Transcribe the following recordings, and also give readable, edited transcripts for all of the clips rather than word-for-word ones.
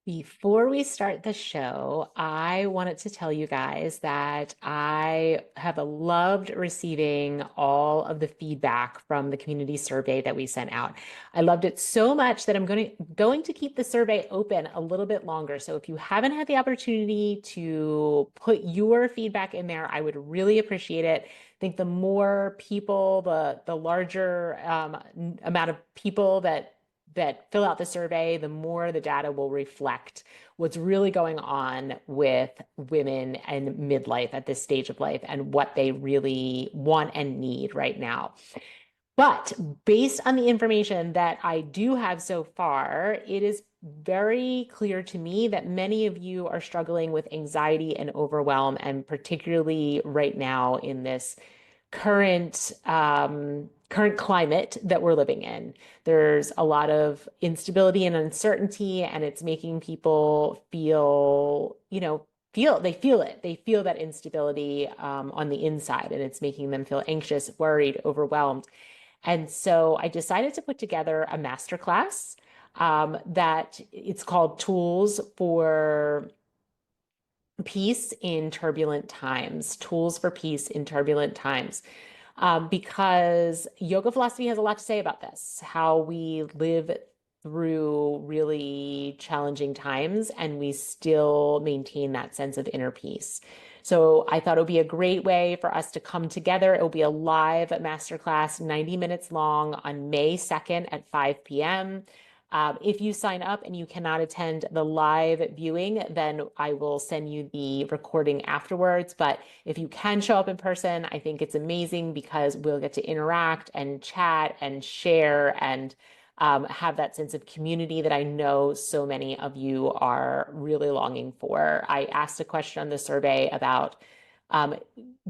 Before we start the show, I wanted to tell you guys that I have loved receiving all of the feedback from the community survey that we sent out. I loved it so much that I'm going to keep the survey open a little bit longer. So if you haven't had the opportunity to put your feedback in there, I would really appreciate it. I think the more people, the larger amount of people that fill out the survey, the more the data will reflect what's really going on with women and midlife at this stage of life and what they really want and need right now. But based on the information that I do have so far, it is very clear to me that many of you are struggling with anxiety and overwhelm, and particularly right now in this current climate that we're living in. There's a lot of instability and uncertainty, and it's making people feel, they feel it. They feel that instability on the inside, and it's making them feel anxious, worried, overwhelmed. And so I decided to put together a masterclass that it's called Tools for Peace in Turbulent Times, Tools for Peace in Turbulent Times. Because yoga philosophy has a lot to say about this, how we live through really challenging times and we still maintain that sense of inner peace. So I thought it would be a great way for us to come together. It will be a live masterclass, 90 minutes long on May 2nd at 5 p.m. If you sign up and you cannot attend the live viewing, then I will send you the recording afterwards. But if you can show up in person, I think it's amazing because we'll get to interact and chat and share and have that sense of community that I know so many of you are really longing for. I asked a question on the survey about um,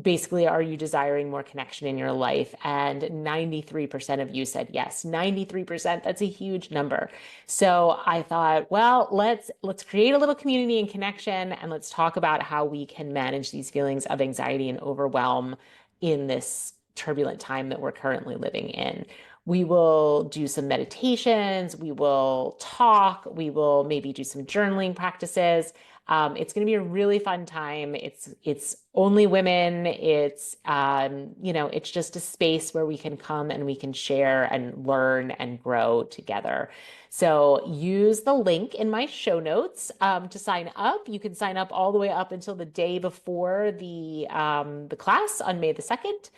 basically, are you desiring more connection in your life? And 93% of you said yes. 93%, that's a huge number. So I thought, well, let's create a little community and connection, and let's talk about how we can manage these feelings of anxiety and overwhelm in this turbulent time that we're currently living in. We will do some meditations, we will talk, we will maybe do some journaling practices. It's going to be a really fun time. It's only women. It's just a space where we can come and we can share and learn and grow together. So use the link in my show notes to sign up. You can sign up all the way up until the day before the class on May the 2nd.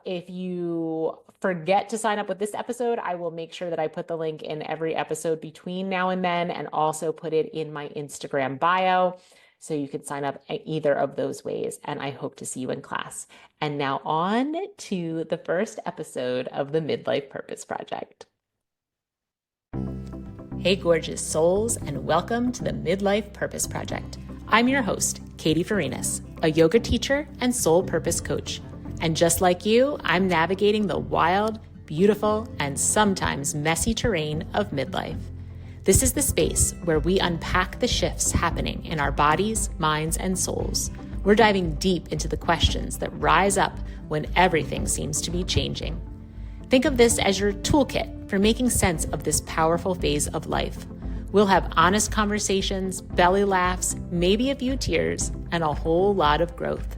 If you forget to sign up with this episode, I will make sure that I put the link in every episode between now and then, and also put it in my Instagram bio. So you can sign up either of those ways, and I hope to see you in class. And now on to the first episode of the Midlife Purpose Project. Hey, gorgeous souls, and welcome to the Midlife Purpose Project. I'm your host, Katie Farinas, a yoga teacher and soul purpose coach. And just like you, I'm navigating the wild, beautiful, and sometimes messy terrain of midlife. This is the space where we unpack the shifts happening in our bodies, minds, and souls. We're diving deep into the questions that rise up when everything seems to be changing. Think of this as your toolkit for making sense of this powerful phase of life. We'll have honest conversations, belly laughs, maybe a few tears, and a whole lot of growth.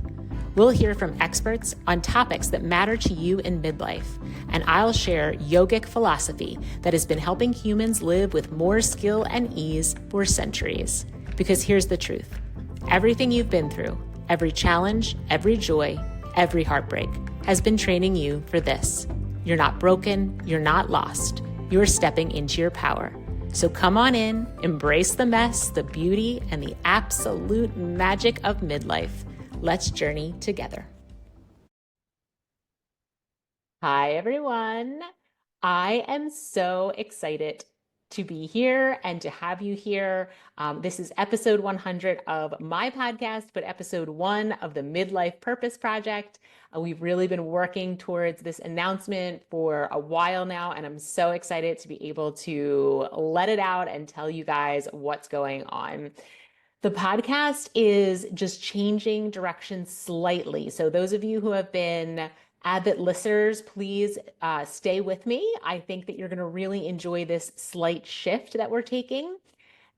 We'll hear from experts on topics that matter to you in midlife, and I'll share yogic philosophy that has been helping humans live with more skill and ease for centuries. Because here's the truth. Everything you've been through, every challenge, every joy, every heartbreak, has been training you for this. You're not broken, you're not lost. You're stepping into your power. So come on in, embrace the mess, the beauty, and the absolute magic of midlife. Let's journey together. Hi, everyone. I am so excited to be here and to have you here. This is episode 100 of my podcast, but episode 1 of the Midlife Purpose Project. We've really been working towards this announcement for a while now, and I'm so excited to be able to let it out and tell you guys what's going on. The podcast is just changing direction slightly. So those of you who have been avid listeners, please stay with me. I think that you're going to really enjoy this slight shift that we're taking.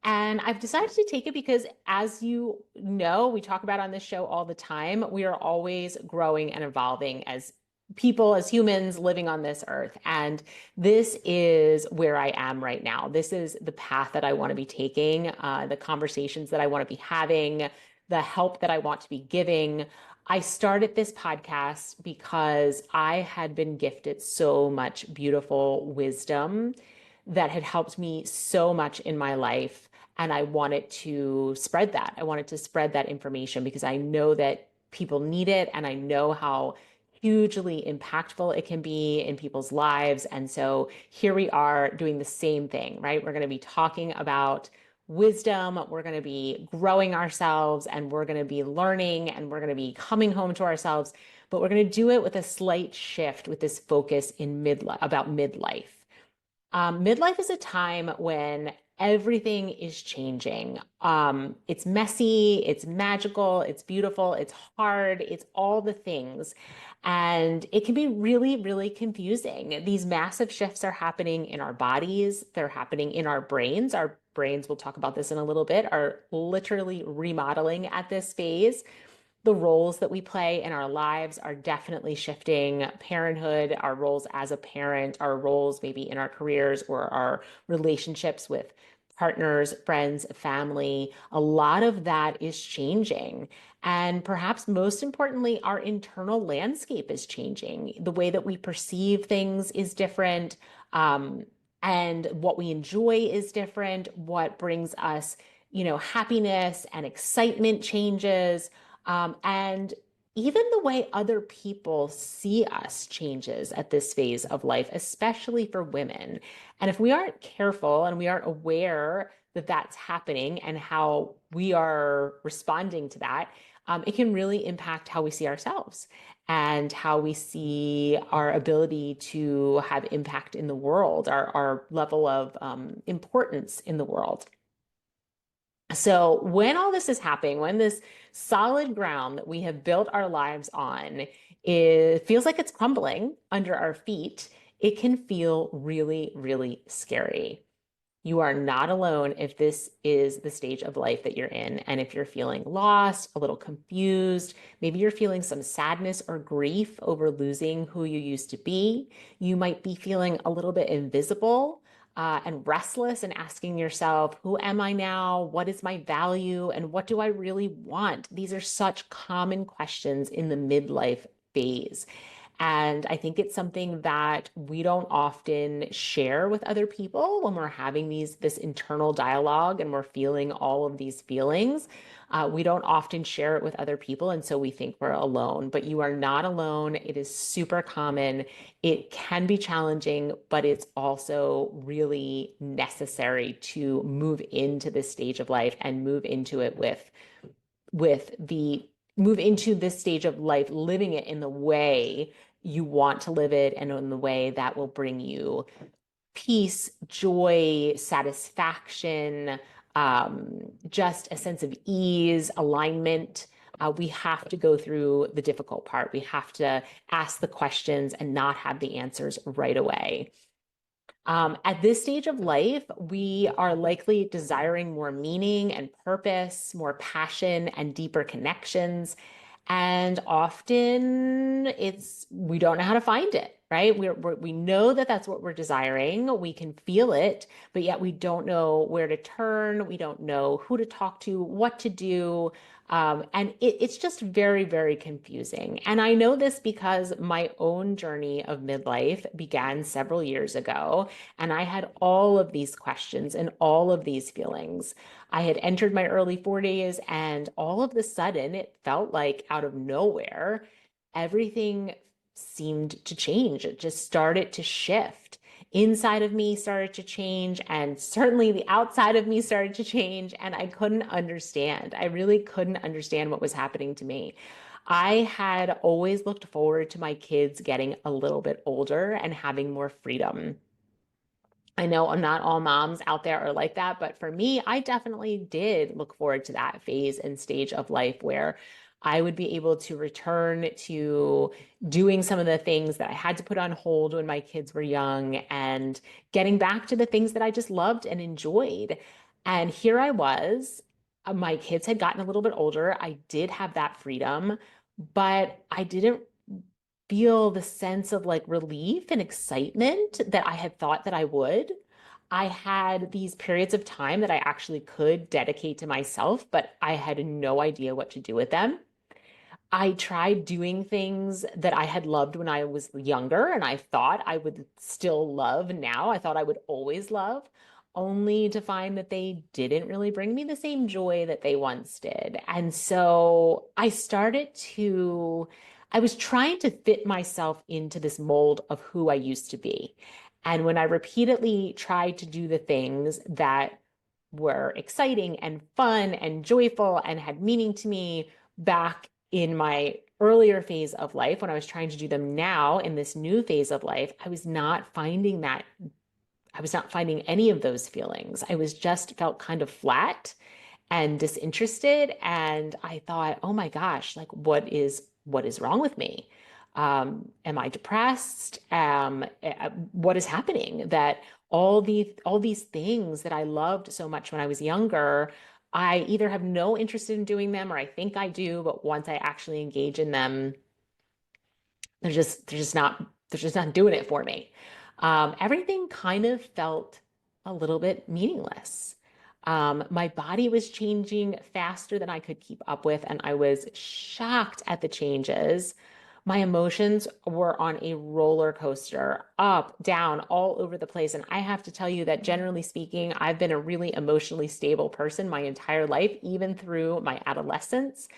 And I've decided to take it because, as you know, we talk about on this show all the time, we are always growing and evolving as people, as humans living on this earth. And this is where I am right now. This is the path that I want to be taking, the conversations that I want to be having, the help that I want to be giving. I started this podcast because I had been gifted so much beautiful wisdom that had helped me so much in my life. And I wanted to spread that. I wanted to spread that information because I know that people need it and I know how hugely impactful it can be in people's lives. And so here we are doing the same thing, right? We're going to be talking about wisdom, we're going to be growing ourselves, and we're going to be learning, and we're going to be coming home to ourselves. But we're going to do it with a slight shift with this focus in midlife about midlife. Midlife is a time when everything is changing. It's messy, it's magical, it's beautiful, it's hard, it's all the things. And it can be really, really confusing. These massive shifts are happening in our bodies, they're happening in our brains. Our brains, we'll talk about this in a little bit, are literally remodeling at this phase. The roles that we play in our lives are definitely shifting. Parenthood, our roles as a parent, our roles maybe in our careers or our relationships with partners, friends, family, a lot of that is changing. And perhaps most importantly, our internal landscape is changing. The way that we perceive things is different. And what we enjoy is different. What brings us, happiness and excitement changes. And even the way other people see us changes at this phase of life, especially for women. And if we aren't careful and we aren't aware that that's happening and how we are responding to that, it can really impact how we see ourselves and how we see our ability to have impact in the world, our level of importance in the world. So when all this is happening, when this solid ground that we have built our lives on, it feels like it's crumbling under our feet, it can feel really, really scary. You are not alone if this is the stage of life that you're in. And if you're feeling lost, a little confused, maybe you're feeling some sadness or grief over losing who you used to be. You might be feeling a little bit invisible and restless and asking yourself, who am I now? What is my value? And what do I really want? These are such common questions in the midlife phase. And I think it's something that we don't often share with other people when we're having this internal dialogue and we're feeling all of these feelings. We don't often share it with other people. And so we think we're alone, but you are not alone. It is super common. It can be challenging, but it's also really necessary to move into this stage of life and move into it with the move into this stage of life, living it in the way you want to live it and in the way that will bring you peace, joy, satisfaction, just a sense of ease, alignment. We have to go through the difficult part. We have to ask the questions and not have the answers right away. At this stage of life, we are likely desiring more meaning and purpose, more passion and deeper connections. And often we don't know how to find it, right? We know that that's what we're desiring. We can feel it, but yet we don't know where to turn. We don't know who to talk to, what to do. And it's just very, very confusing. And I know this because my own journey of midlife began several years ago, and I had all of these questions and all of these feelings. I had entered my early 40s, and all of the sudden, it felt like out of nowhere, everything seemed to change. It just started to shift. Inside of me started to change, and certainly the outside of me started to change, and I couldn't understand. I really couldn't understand what was happening to me. I had always looked forward to my kids getting a little bit older and having more freedom. I know not all moms out there are like that, but for me, I definitely did look forward to that phase and stage of life where I would be able to return to doing some of the things that I had to put on hold when my kids were young and getting back to the things that I just loved and enjoyed. And here I was, my kids had gotten a little bit older. I did have that freedom, but I didn't feel the sense of like relief and excitement that I had thought that I would. I had these periods of time that I actually could dedicate to myself, but I had no idea what to do with them. I tried doing things that I had loved when I was younger and I thought I would still love now. I thought I would always love, only to find that they didn't really bring me the same joy that they once did. And so I was trying to fit myself into this mold of who I used to be. And when I repeatedly tried to do the things that were exciting and fun and joyful and had meaning to me back in my earlier phase of life, when I was trying to do them now in this new phase of life, I was not finding that. I was not finding any of those feelings. I was just felt kind of flat and disinterested. And I thought, oh my gosh, like what is wrong with me? Am I depressed? What is happening? That all these things that I loved so much when I was younger, I either have no interest in doing them or I think I do, but once I actually engage in them, they're just not doing it for me. Everything kind of felt a little bit meaningless. My body was changing faster than I could keep up with, and I was shocked at the changes. My emotions were on a roller coaster, up, down, all over the place. And I have to tell you that generally speaking, I've been a really emotionally stable person my entire life, even through my adolescence.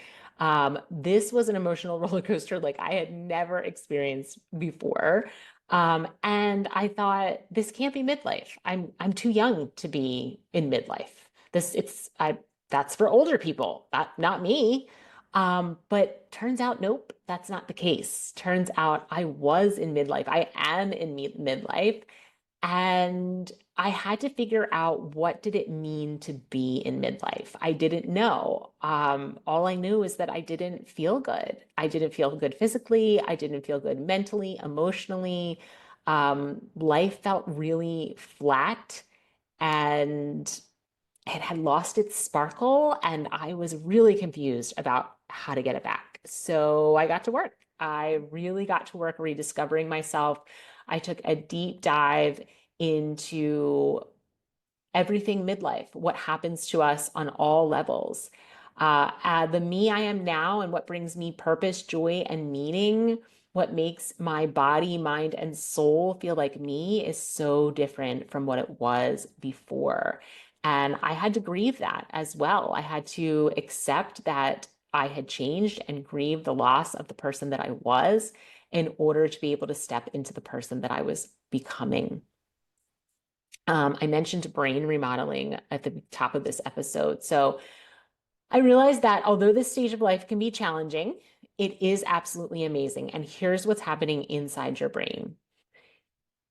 This was an emotional roller coaster like I had never experienced before. And I thought, this can't be midlife. I'm too young to be in midlife. This it's I That's for older people, not me. But turns out, nope, that's not the case. Turns out I was in midlife. I am in midlife. And I had to figure out, what did it mean to be in midlife? I didn't know. All I knew is that I didn't feel good. I didn't feel good physically. I didn't feel good mentally, emotionally. Life felt really flat and it had lost its sparkle. And I was really confused about how to get it back. So I got to work. I really got to work rediscovering myself. I took a deep dive into everything midlife, what happens to us on all levels. The me I am now and what brings me purpose, joy, and meaning, what makes my body, mind, and soul feel like me is so different from what it was before. And I had to grieve that as well. I had to accept that I had changed and grieve the loss of the person that I was in order to be able to step into the person that I was becoming. I mentioned brain remodeling at the top of this episode. So I realized that although this stage of life can be challenging, it is absolutely amazing. And here's what's happening inside your brain.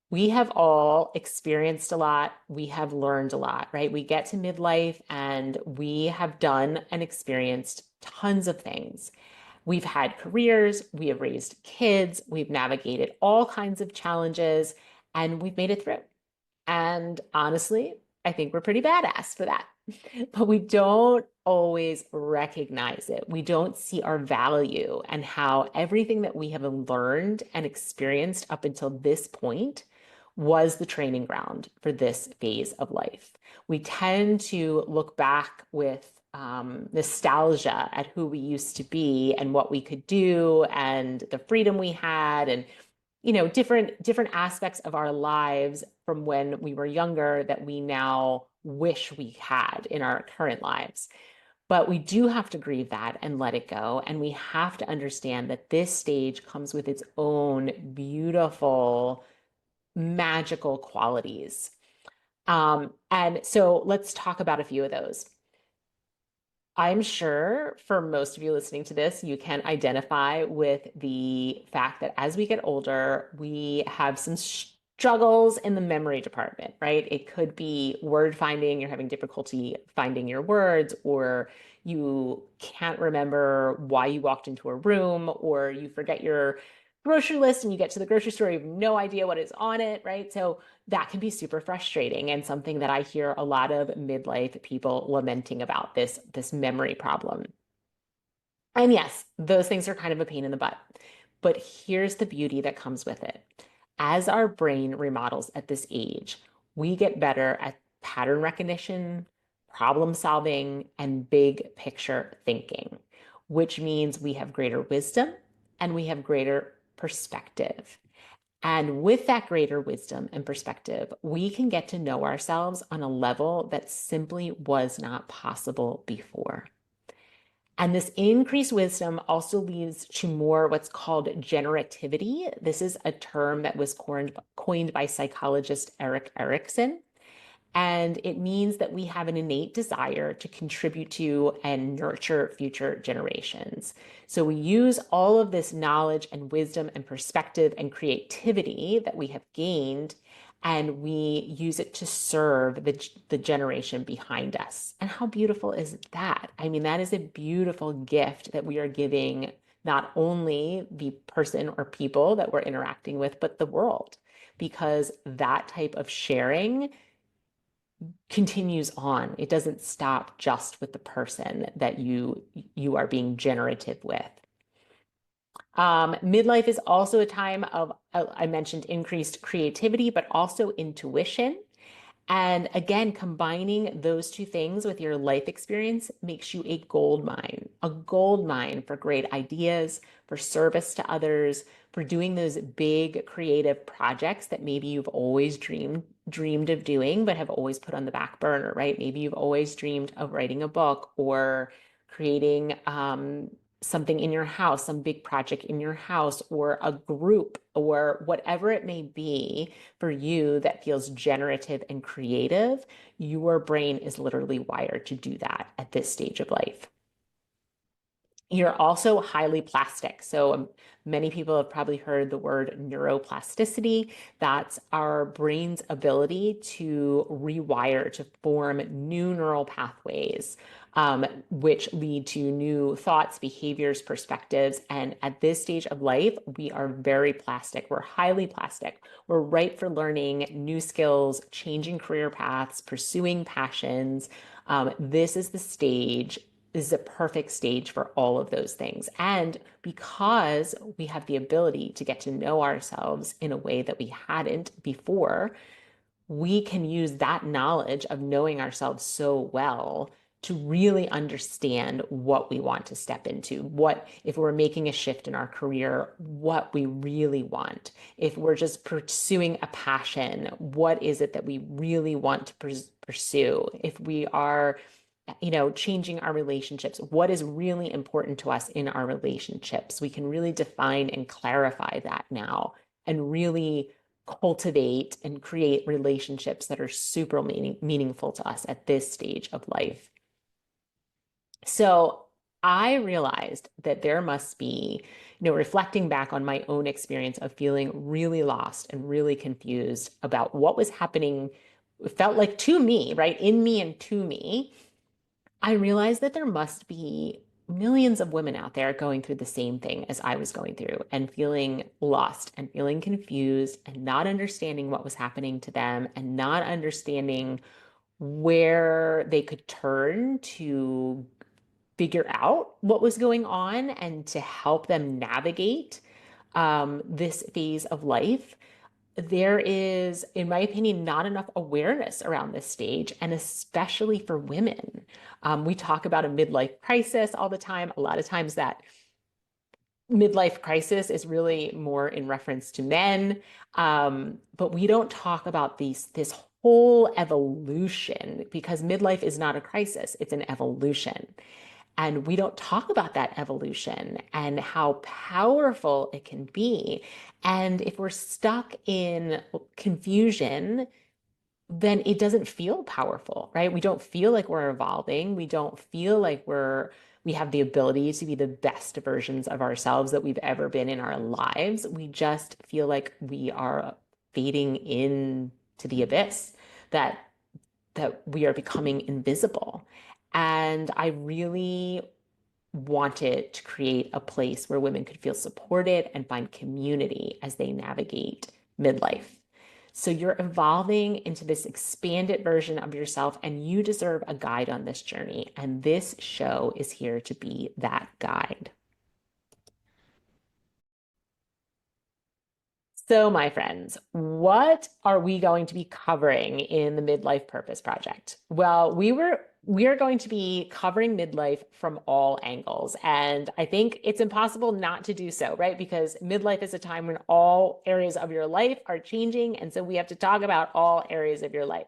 We have all experienced a lot. We have learned a lot, right? We get to midlife and we have done and experienced tons of things. We've had careers, we have raised kids, we've navigated all kinds of challenges, and we've made it through. And honestly, I think we're pretty badass for that. But we don't always recognize it. We don't see our value and how everything that we have learned and experienced up until this point was the training ground for this phase of life. We tend to look back with nostalgia at who we used to be and what we could do and the freedom we had and different aspects of our lives from when we were younger that we now wish we had in our current lives. But we do have to grieve that and let it go. And we have to understand that this stage comes with its own beautiful, magical qualities. And so let's talk about a few of those. I'm sure for most of you listening to this, you can identify with the fact that as we get older, we have some struggles in the memory department, right? It could be word finding, you're having difficulty finding your words, or you can't remember why you walked into a room, or you forget your grocery list and you get to the grocery store, you have no idea what is on it, right? So that can be super frustrating and something that I hear a lot of midlife people lamenting about this memory problem. And yes, those things are kind of a pain in the butt. But here's the beauty that comes with it. As our brain remodels at this age, we get better at pattern recognition, problem solving, and big picture thinking, which means we have greater wisdom and we have greater perspective. And with that greater wisdom and perspective, we can get to know ourselves on a level that simply was not possible before. And this increased wisdom also leads to more what's called generativity. This is a term that was coined by psychologist Erik Erikson. And it means that we have an innate desire to contribute to and nurture future generations. So we use all of this knowledge and wisdom and perspective and creativity that we have gained, and we use it to serve the generation behind us. And how beautiful is that? I mean, that is a beautiful gift that we are giving not only the person or people that we're interacting with, but the world, because that type of sharing continues on. It doesn't stop just with the person that you are being generative with. Midlife is also a time of, I mentioned increased creativity, but also intuition. And again, combining those two things with your life experience makes you a gold mine for great ideas, for service to others, for doing those big creative projects that maybe you've always dreamed of doing, but have always put on the back burner, right? Maybe you've always dreamed of writing a book or creating something in your house, some big project in your house, or a group, or whatever it may be for you that feels generative and creative. Your brain is literally wired to do that at this stage of life. You're also highly plastic. So many people have probably heard the word neuroplasticity. That's our brain's ability to rewire, to form new neural pathways, which lead to new thoughts, behaviors, perspectives. And at this stage of life, we are very plastic. We're highly plastic. We're ripe for learning new skills, changing career paths, pursuing passions. This is the stage is a perfect stage for all of those things. And because we have the ability to get to know ourselves in a way that we hadn't before, we can use that knowledge of knowing ourselves so well to really understand what we want to step into, what, if we're making a shift in our career, what we really want. If we're just pursuing a passion, what is it that we really want to pursue? If we are changing our relationships, what is really important to us in our relationships? We can really define and clarify that now and really cultivate and create relationships that are super meaningful to us at this stage of life. So I realized that there must be, reflecting back on my own experience of feeling really lost and really confused about what was happening, it felt like to me, right? In me and to me, I realized that there must be millions of women out there going through the same thing as I was going through and feeling lost and feeling confused and not understanding what was happening to them and not understanding where they could turn to figure out what was going on and to help them navigate this phase of life. There is, in my opinion, not enough awareness around this stage, and especially for women. We talk about a midlife crisis all the time. A lot of times that midlife crisis is really more in reference to men, but we don't talk about this whole evolution because midlife is not a crisis, it's an evolution. And we don't talk about that evolution and how powerful it can be. And if we're stuck in confusion, then it doesn't feel powerful, right? We don't feel like we're evolving. We don't feel like we have the ability to be the best versions of ourselves that we've ever been in our lives. We just feel like we are fading into the abyss, that we are becoming invisible. And I really wanted to create a place where women could feel supported and find community as they navigate midlife. So you're evolving into this expanded version of yourself, and you deserve a guide on this journey. And this show is here to be that guide. So, my friends, what are we going to be covering in the Midlife Purpose Project? Well, we are going to be covering midlife from all angles. And I think it's impossible not to do so, right? Because midlife is a time when all areas of your life are changing. And so we have to talk about all areas of your life.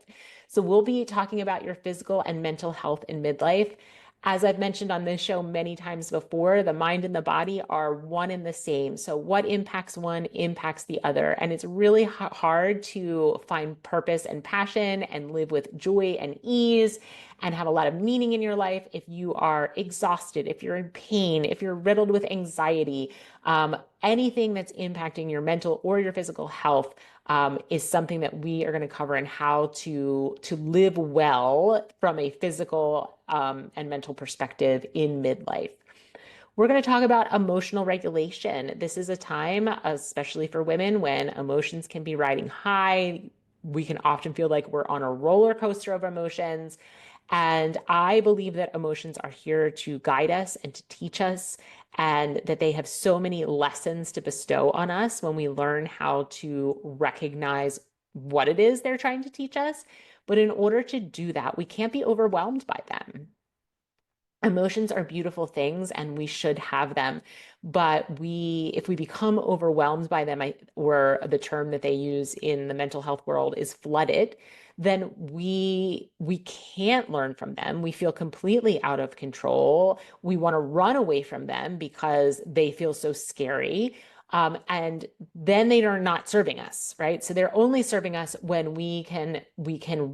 So we'll be talking about your physical and mental health in midlife. As I've mentioned on this show many times before, the mind and the body are one and the same. So, what impacts one impacts the other. And it's really hard to find purpose and passion and live with joy and ease and have a lot of meaning in your life if you are exhausted, if you're in pain, if you're riddled with anxiety, anything that's impacting your mental or your physical health is something that we are going to cover in how to live well from a physical and mental perspective in midlife. We're going to talk about emotional regulation. This is a time, especially for women, when emotions can be riding high. We can often feel like we're on a roller coaster of emotions. And I believe that emotions are here to guide us and to teach us, and that they have so many lessons to bestow on us when we learn how to recognize what it is they're trying to teach us. But in order to do that, we can't be overwhelmed by them. Emotions are beautiful things and we should have them, but if we become overwhelmed by them, or the term that they use in the mental health world is flooded, then we can't learn from them. We feel completely out of control. We want to run away from them because they feel so scary. And then they are not serving us, right? So they're only serving us when we can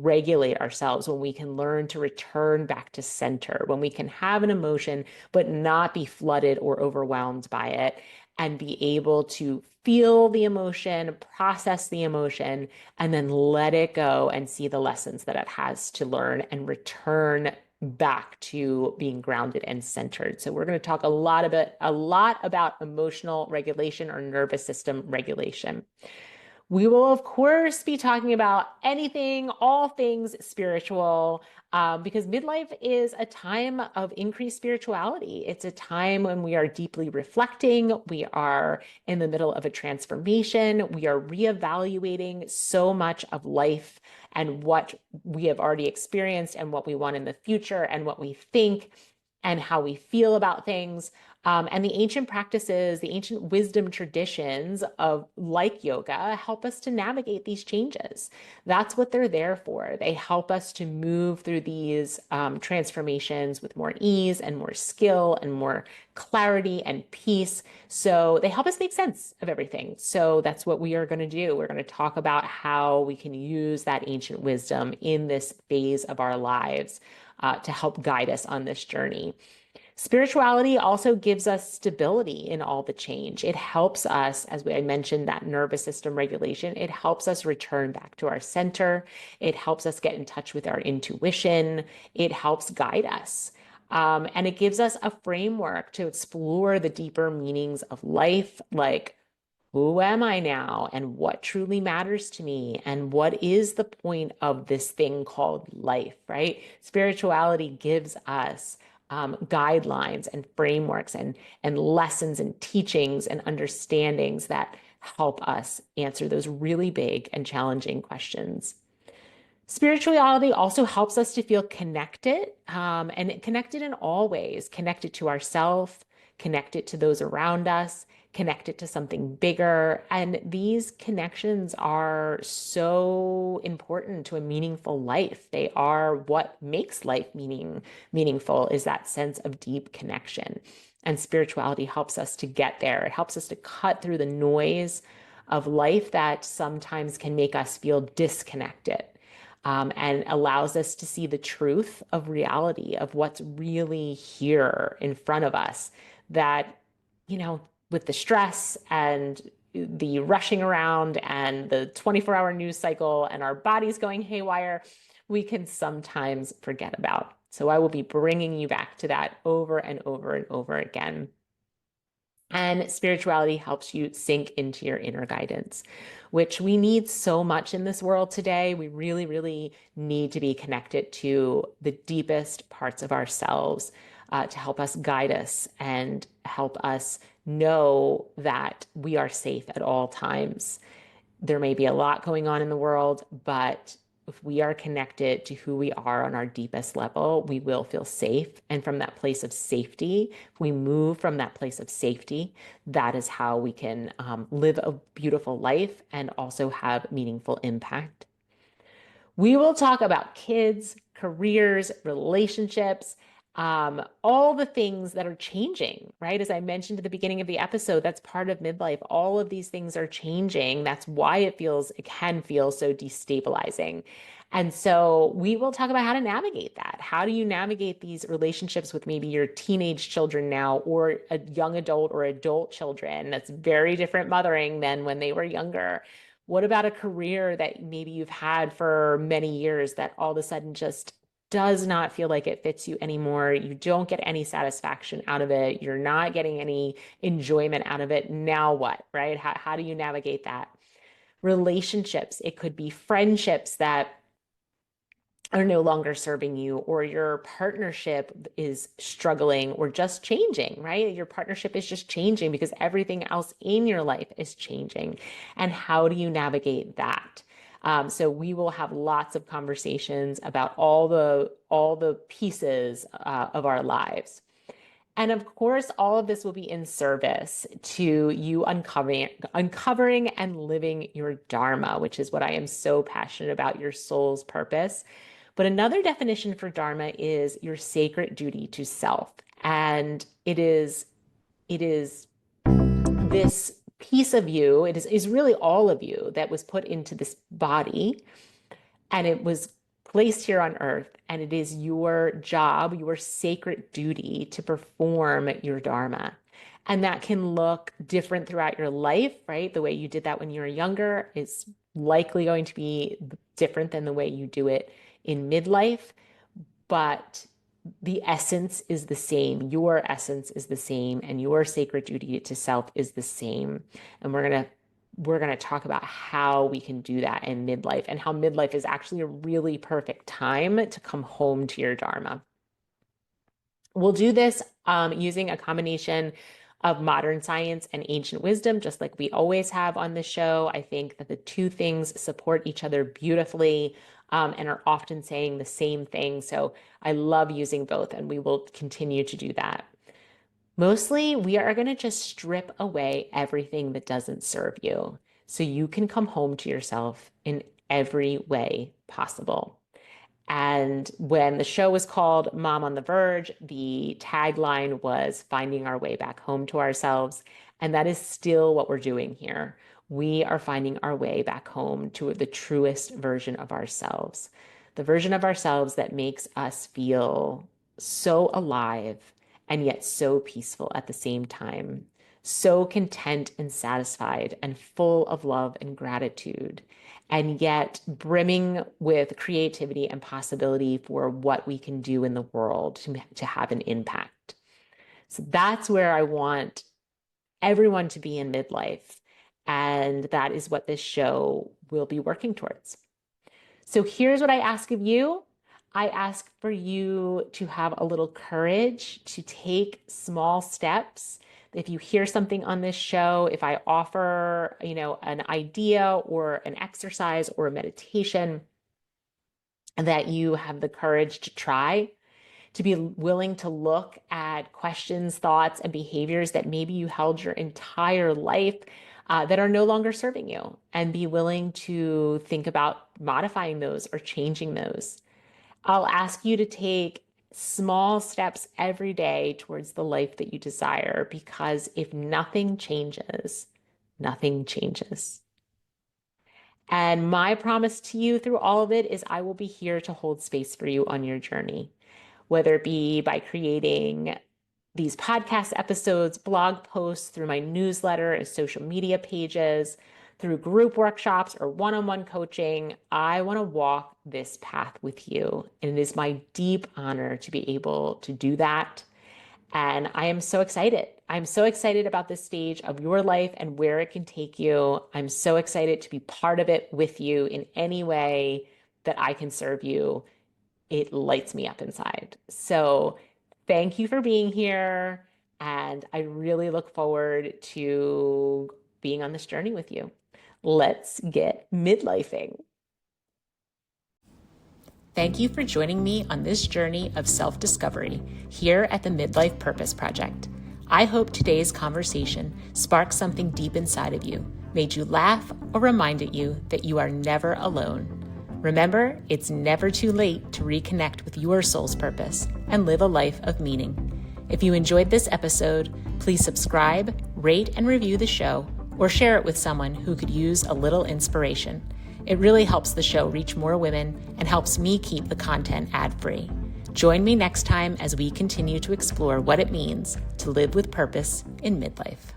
regulate ourselves, when we can learn to return back to center, when we can have an emotion but not be flooded or overwhelmed by it, and be able to feel the emotion, process the emotion, and then let it go and see the lessons that it has to learn and return back to being grounded and centered. So we're going to talk a lot about emotional regulation or nervous system regulation. We will, of course, be talking about anything, all things spiritual, because midlife is a time of increased spirituality. It's a time when we are deeply reflecting. We are in the middle of a transformation. We are reevaluating so much of life and what we have already experienced and what we want in the future and what we think and how we feel about things. And the ancient practices, the ancient wisdom traditions of like yoga help us to navigate these changes. That's what they're there for. They help us to move through these transformations with more ease and more skill and more clarity and peace. So they help us make sense of everything. So that's what we are going to do. We're going to talk about how we can use that ancient wisdom in this phase of our lives to help guide us on this journey. Spirituality also gives us stability in all the change. It helps us, as I mentioned, that nervous system regulation. It helps us return back to our center. It helps us get in touch with our intuition. It helps guide us. And it gives us a framework to explore the deeper meanings of life, like who am I now and what truly matters to me and what is the point of this thing called life, right? Spirituality gives us guidelines and frameworks and lessons and teachings and understandings that help us answer those really big and challenging questions. Spirituality also helps us to feel connected, and connected in all ways, connected to ourselves, connected to those around us, connected to something bigger. And these connections are so important to a meaningful life. They are what makes life meaningful is that sense of deep connection. And spirituality helps us to get there. It helps us to cut through the noise of life that sometimes can make us feel disconnected, and allows us to see the truth of reality, of what's really here in front of us. That, with the stress and the rushing around and the 24-hour news cycle and our bodies going haywire, we can sometimes forget about. So I will be bringing you back to that over and over and over again. And spirituality helps you sink into your inner guidance, which we need so much in this world today. We really, really need to be connected to the deepest parts of ourselves to help us guide us and help us know that we are safe at all times. There may be a lot going on in the world, but if we are connected to who we are on our deepest level, we will feel safe. And from that place of safety, if we move from that place of safety, that is how we can live a beautiful life and also have meaningful impact. We will talk about kids, careers, relationships, all the things that are changing, right? As I mentioned at the beginning of the episode, that's part of midlife. All of these things are changing. That's why it can feel so destabilizing. And so we will talk about how to navigate that. How do you navigate these relationships with maybe your teenage children now or a young adult or adult children? That's very different mothering than when they were younger. What about a career that maybe you've had for many years that all of a sudden just does not feel like it fits you anymore? You don't get any satisfaction out of it. You're not getting any enjoyment out of it. Now what, right? How do you navigate that? Relationships, it could be friendships that are no longer serving you, or your partnership is struggling or just changing, right? Your partnership is just changing because everything else in your life is changing. And how do you navigate that? So we will have lots of conversations about all the pieces of our lives. And of course, all of this will be in service to you uncovering and living your Dharma, which is what I am so passionate about, your soul's purpose. But another definition for Dharma is your sacred duty to self. And it is this piece of you, is really all of you that was put into this body, and it was placed here on earth, and it is your job, your sacred duty to perform your dharma. And that can look different throughout your life, right? The way you did that when you were younger is likely going to be different than the way you do it in midlife, but the essence is the same. Your essence is the same, and your sacred duty to self is the same. And we're going to talk about how we can do that in midlife, and how midlife is actually a really perfect time to come home to your dharma. We'll do this using a combination of modern science and ancient wisdom, just like we always have on the show. I think that the two things support each other beautifully and are often saying the same thing. So I love using both, and we will continue to do that. Mostly, we are going to just strip away everything that doesn't serve you so you can come home to yourself in every way possible. And when the show was called Mom on the Verge, the tagline was finding our way back home to ourselves. And that is still what we're doing here. We are finding our way back home to the truest version of ourselves, the version of ourselves that makes us feel so alive and yet so peaceful at the same time, so content and satisfied and full of love and gratitude, and yet brimming with creativity and possibility for what we can do in the world to have an impact. So that's where I want everyone to be in midlife. And that is what this show will be working towards. So here's what I ask of you. I ask for you to have a little courage to take small steps. If you hear something on this show, if I offer, an idea or an exercise or a meditation that you have the courage to try, to be willing to look at questions, thoughts, and behaviors that maybe you held your entire life that are no longer serving you, and be willing to think about modifying those or changing those. I'll ask you to take small steps every day towards the life that you desire, because if nothing changes, nothing changes. And my promise to you through all of it is I will be here to hold space for you on your journey, whether it be by creating these podcast episodes, blog posts, through my newsletter and social media pages, through group workshops or one-on-one coaching. I want to walk this path with you. And it is my deep honor to be able to do that. And I am so excited. I'm so excited about this stage of your life and where it can take you. I'm so excited to be part of it with you in any way that I can serve you. It lights me up inside. So thank you for being here. And I really look forward to being on this journey with you. Let's get midlifing. Thank you for joining me on this journey of self-discovery here at the Midlife Purpose Project. I hope today's conversation sparked something deep inside of you, made you laugh, or reminded you that you are never alone. Remember, it's never too late to reconnect with your soul's purpose and live a life of meaning. If you enjoyed this episode, please subscribe, rate, and review the show, or share it with someone who could use a little inspiration. It really helps the show reach more women and helps me keep the content ad-free. Join me next time as we continue to explore what it means to live with purpose in midlife.